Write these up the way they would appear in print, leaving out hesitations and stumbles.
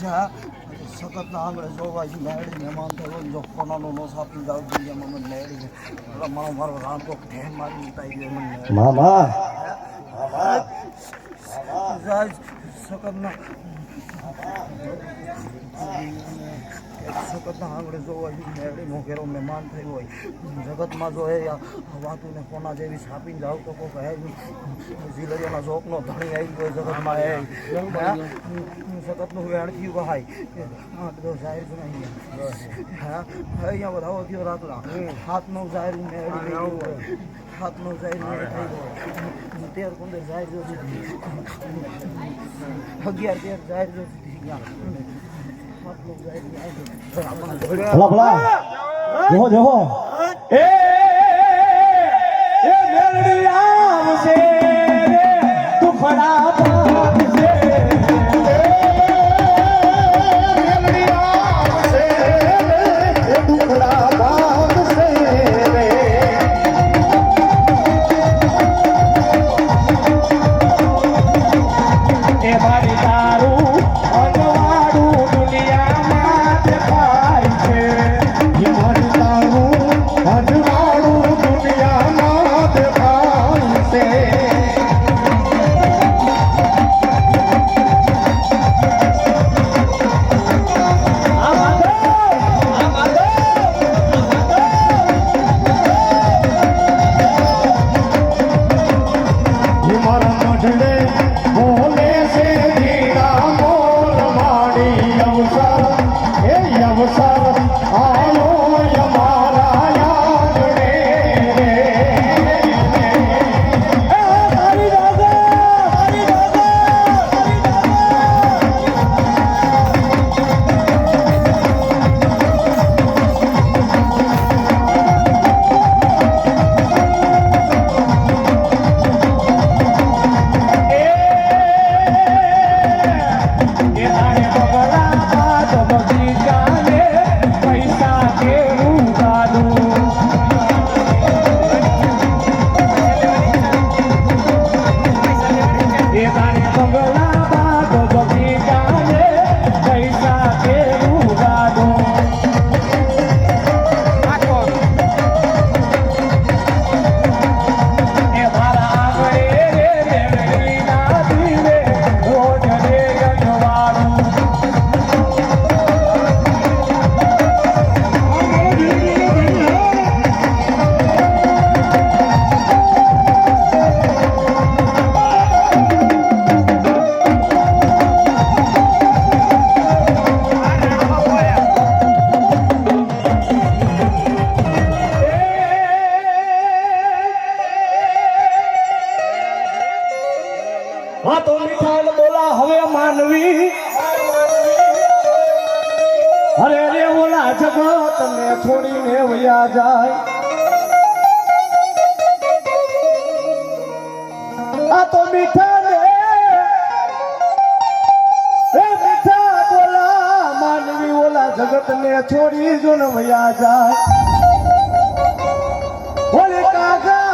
સખત ના આંગળે જોવા મેળી મહેમાન થયો જો કોનાનો નો સાપી જાવ જોઈએ મને મેળી મારો રાંધો ઢેર મારી ઉતાઈ ગયો મને મામા સખત ના સખતના આંગળે જોવા મેળી મોઘેરો મહેમાન થયો હોય જગતમાં જો એ વાતુને કોના જેવી છાપીને જાવ તો કોઈ કહે ઝીલરિયાના ઝોકનો ધણી આવી ગયો જગતમાં એ સખતનું વેણ થયું કહાય બધો જાહેર નહીં હા અહીંયા વધાવો થયો રાતના હાથનો જાહેર મેળી હાથનો જાહેર મેળ થઈ ગયો 13-15 જાહેર જોતી 11-13 જાહેર જોતી ભલા ભલા જોહો જોહો એ મેલડી આવશે દુખડા પામશે મેલડી આવશે દુખડા પામશે એ મારી તારું જગત ને છોડીને વયા જાય આ તો મીઠા ને મીઠા બોલા માનવી ઓલા જગત ને છોડી જો ને વયા જાય ઓલે કાગા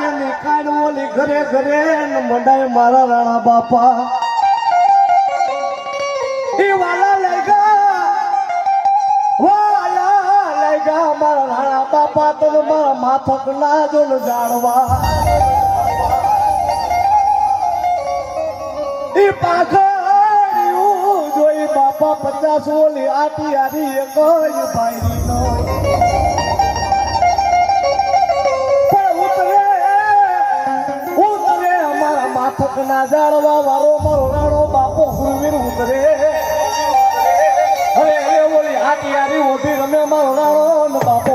એની કાન ઓલી ઘરે ઘરે મંડાય મારા રાણા બાપા ઈ વાલા મારા રાણા બાપા તો મારા માથક ના જો જાણવા ઈ પાઘડિયું જોઈ બાપા 50 ઓલી આટી આડી એક ભાઈ નો ઉતરે અમારા માથક ના જાણવા વાળો મારો રાણો બાપો હુરવીર ઉતરે અરે ઓલી આટી આડી ઓઢી રમે મારો રાણો બાપો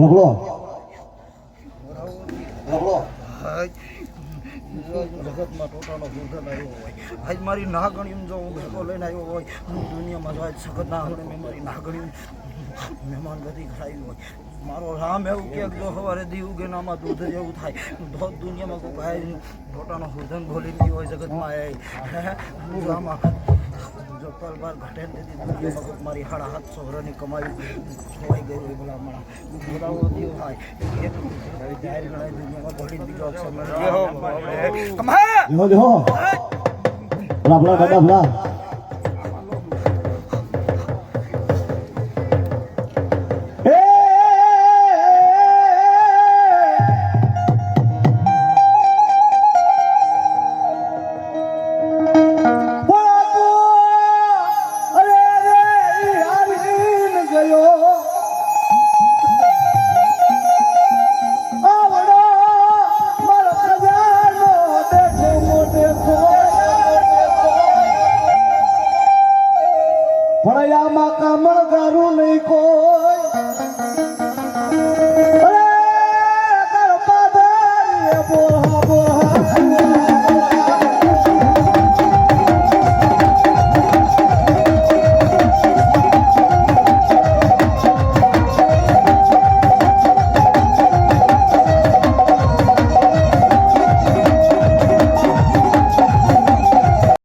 લબડો જગતમાં ટોટાનો દુર્ગત આવ્યો હોય આજ મારી નાગણીને જો હું ભેગો લઈને આવ્યો હોય દુનિયામાં જો આજ સખત નાગણી મેં મારી નાગણી મહેમાન ગતિ કરાવી હોય મારો રામ એવું કે જો સવારે દી ઉગે નામાં દૂધ જેવું થાય તો દુનિયામાં કોઈ ભાઈ ટોટાનો હુર્ધન બોલી નહીં હોય જગતમાં એ આમાં જો પલબાર ઘટે તેથી દુનિયામાં કોઈ મારી 750 વર્ષની કમાઈ ખોવાઈ ગઈ હોય ભલામણા બોલાવો થયો થાય એક જાહેર ગણાય દુનિયામાં ભળી બીજો અક્ષર મળે જો જો ભલા ભલા દાદા ભલા ભણ્યામાં કામણ ગારું નહીં કોઈ